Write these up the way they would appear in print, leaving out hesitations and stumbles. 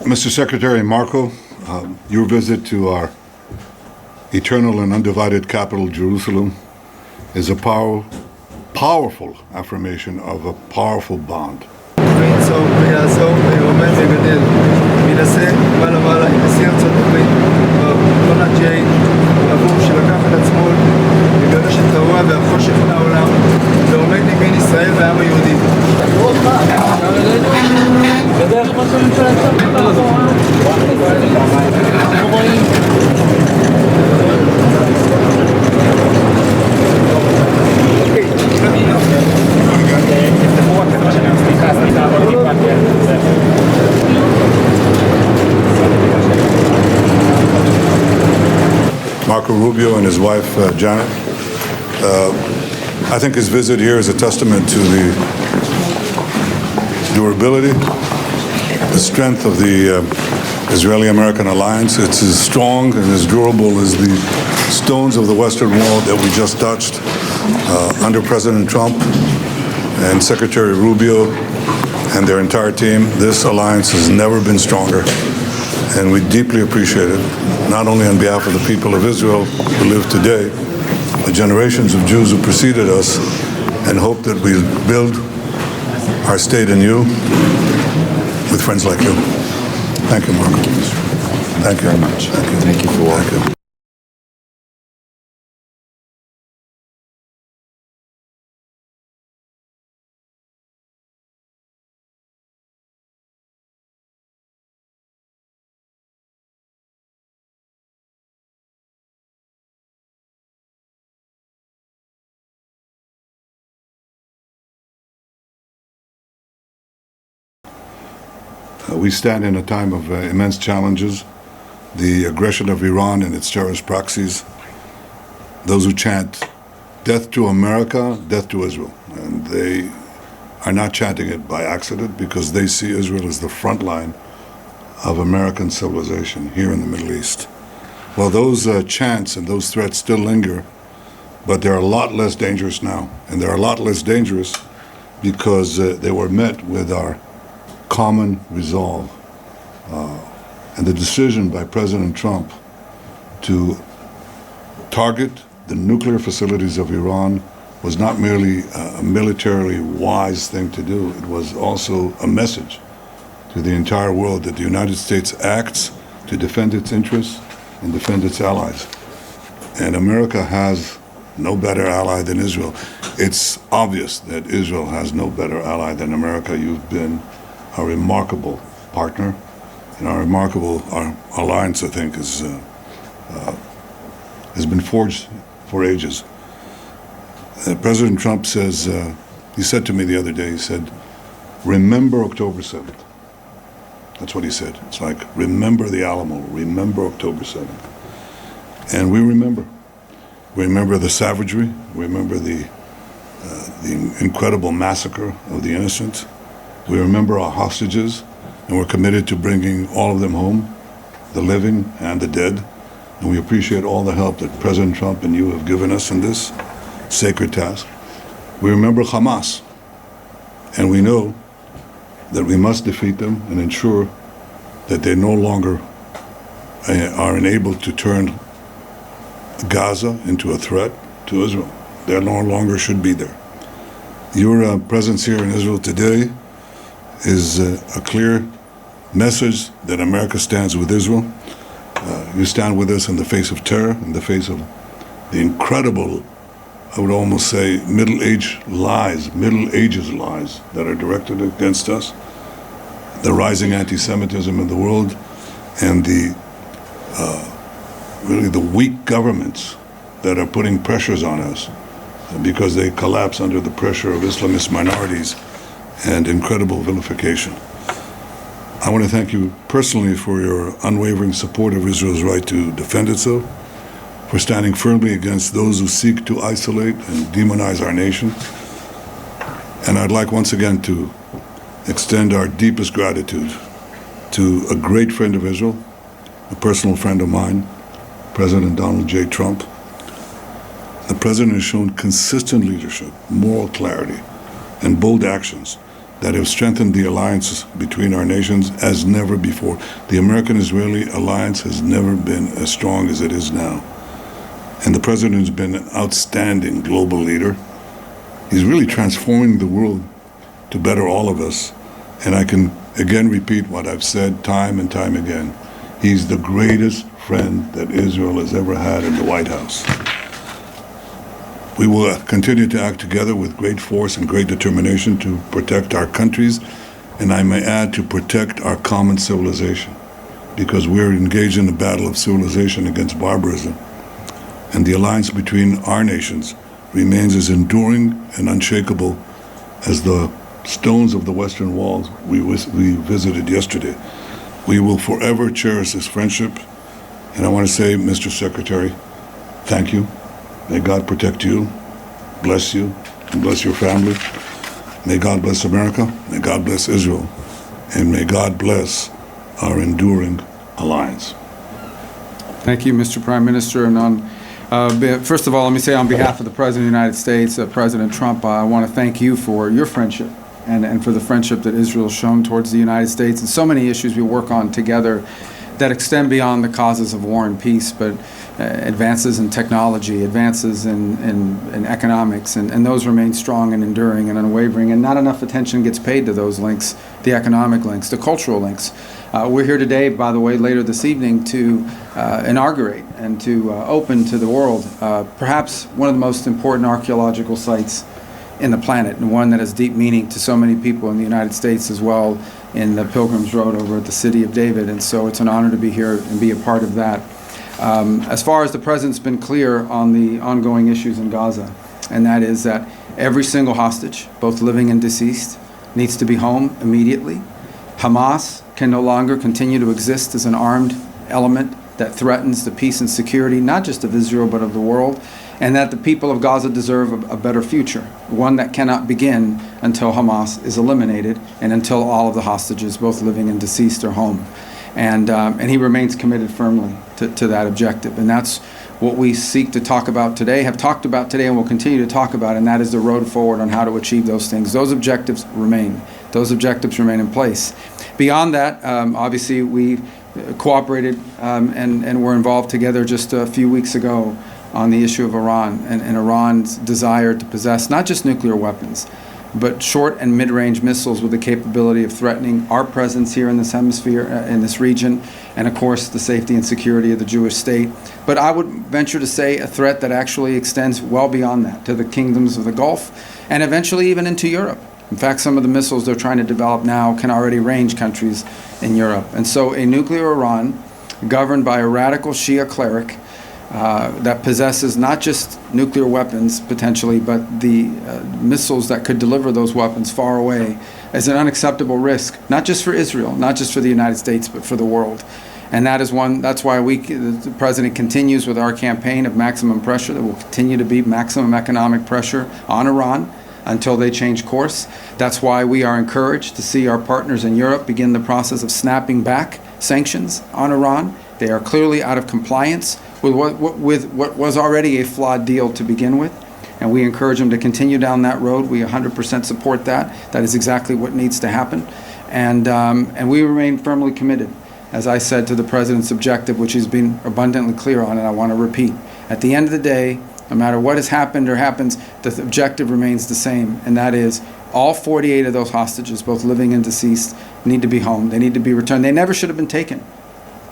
Mr. Secretary Marco, your visit to our eternal and undivided capital, Jerusalem, is a powerful affirmation of a powerful bond. ויצור ויעזור וירומם וגדל וינשא מעלה עם נשיא ארצות הברית דונלד ג'יי עבור שלקח על עצמו לגרש את הרוע והחושך מהעולם ועומד נגד ישראל והעם היהודי. Marco Rubio and his wife, Janet. I think his visit here is a testament to the durability, the strength of the Israeli-American alliance. It's as strong and as durable as the stones of the Western Wall that we just touched under President Trump and Secretary Rubio and their entire team. This alliance has never been stronger, and we deeply appreciate it, not only on behalf of the people of Israel who live today, the generations of Jews who preceded us, and hope that we build our state anew with friends like you. Thank you, Marco. Thank you very much. Thank you. Thank you for walking. We stand in a time of immense challenges. The aggression of Iran and its terrorist proxies, those who chant death to America, death to Israel. And they are not chanting it by accident, because they see Israel as the front line of American civilization here in the Middle East. Well, those chants and those threats still linger, but they're a lot less dangerous now. And they're a lot less dangerous because they were met with our common resolve. And the decision by President Trump to target the nuclear facilities of Iran was not merely a militarily wise thing to do, it was also a message to the entire world that the United States acts to defend its interests and defend its allies. And America has no better ally than Israel. It's obvious that Israel has no better ally than America. You've been a remarkable partner, and our alliance, I think, has been forged for ages. President Trump says, he said to me the other day, he said, remember October 7th. That's what he said. It's like, remember the Alamo, remember October 7th. And we remember. We remember the savagery, we remember the incredible massacre of the innocent. We remember our hostages, and we're committed to bringing all of them home, the living and the dead. And we appreciate all the help that President Trump and you have given us in this sacred task. We remember Hamas, and we know that we must defeat them and ensure that they no longer are enabled to turn Gaza into a threat to Israel. They no longer should be there. Your presence here in Israel today is a clear message that America stands with Israel. You stand with us in the face of terror, in the face of the incredible, I would almost say, Middle Ages lies that are directed against us, the rising anti-Semitism in the world, and the really the weak governments that are putting pressures on us because they collapse under the pressure of Islamist minorities and incredible vilification. I want to thank you personally for your unwavering support of Israel's right to defend itself, for standing firmly against those who seek to isolate and demonize our nation. And I'd like once again to extend our deepest gratitude to a great friend of Israel, a personal friend of mine, President Donald J. Trump. The president has shown consistent leadership, moral clarity, and bold actions that have strengthened the alliances between our nations as never before. The American-Israeli alliance has never been as strong as it is now. And the president has been an outstanding global leader. He's really transforming the world to better all of us. And I can again repeat what I've said time and time again. He's the greatest friend that Israel has ever had in the White House. We will continue to act together with great force and great determination to protect our countries, and I may add, to protect our common civilization, because we're engaged in a battle of civilization against barbarism. And the alliance between our nations remains as enduring and unshakable as the stones of the Western Walls we visited yesterday. We will forever cherish this friendship. And I want to say, Mr. Secretary, thank you. May God protect you, bless you, and bless your family. May God bless America. May God bless Israel. And may God bless our enduring alliance. Thank you, Mr. Prime Minister. And first of all, let me say on behalf of the President of the United States, President Trump, I want to thank you for your friendship and for the friendship that Israel has shown towards the United States, and so many issues we work on together that extend beyond the causes of war and peace, but advances in technology, advances in economics, and those remain strong and enduring and unwavering, and not enough attention gets paid to those links, the economic links, the cultural links. We're here today, by the way, later this evening to inaugurate and to open to the world perhaps one of the most important archaeological sites in the planet, and one that has deep meaning to so many people in the United States as well, in the Pilgrim's Road over at the City of David. And so it's an honor to be here and be a part of that. As far as the President's been clear on the ongoing issues in Gaza, and that is that every single hostage, both living and deceased, needs to be home immediately. Hamas can no longer continue to exist as an armed element that threatens the peace and security, not just of Israel, but of the world, and that the people of Gaza deserve a better future, one that cannot begin until Hamas is eliminated and until all of the hostages, both living and deceased, are home. And he remains committed firmly to that objective. And that's what we seek to talk about today, have talked about today, and will continue to talk about, and that is the road forward on how to achieve those things. Those objectives remain. Those objectives remain in place. Beyond that, obviously, we cooperated and were involved together just a few weeks ago on the issue of Iran and Iran's desire to possess not just nuclear weapons, but short and mid-range missiles with the capability of threatening our presence here in this hemisphere, in this region, and of course the safety and security of the Jewish state. But I would venture to say a threat that actually extends well beyond that, to the kingdoms of the Gulf, and eventually even into Europe. In fact, some of the missiles they're trying to develop now can already range countries in Europe. And so a nuclear Iran governed by a radical Shia cleric that possesses not just nuclear weapons potentially, but the missiles that could deliver those weapons far away, is an unacceptable risk, not just for Israel, not just for the United States, but for the world. And that's why the President continues with our campaign of maximum pressure. There will continue to be maximum economic pressure on Iran until they change course. That's why we are encouraged to see our partners in Europe begin the process of snapping back sanctions on Iran. They are clearly out of compliance with what was already a flawed deal to begin with, and we encourage them to continue down that road. We 100% support that. That is exactly what needs to happen, and we remain firmly committed, as I said, to the President's objective, which he's been abundantly clear on, and I want to repeat. At the end of the day, no matter what has happened or happens, the objective remains the same, and that is all 48 of those hostages, both living and deceased, need to be home. They need to be returned. They never should have been taken.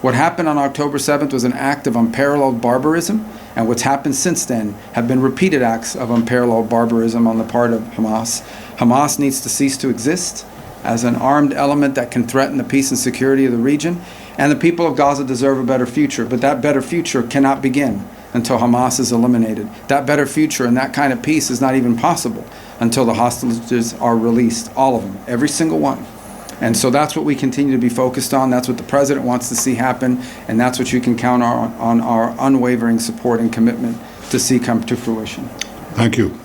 What happened on October 7th was an act of unparalleled barbarism, and what's happened since then have been repeated acts of unparalleled barbarism on the part of Hamas. Hamas needs to cease to exist as an armed element that can threaten the peace and security of the region, and the people of Gaza deserve a better future, but that better future cannot begin until Hamas is eliminated. That better future and that kind of peace is not even possible until the hostages are released, all of them, every single one. And so that's what we continue to be focused on. That's what the President wants to see happen, and that's what you can count on our unwavering support and commitment to see come to fruition. Thank you.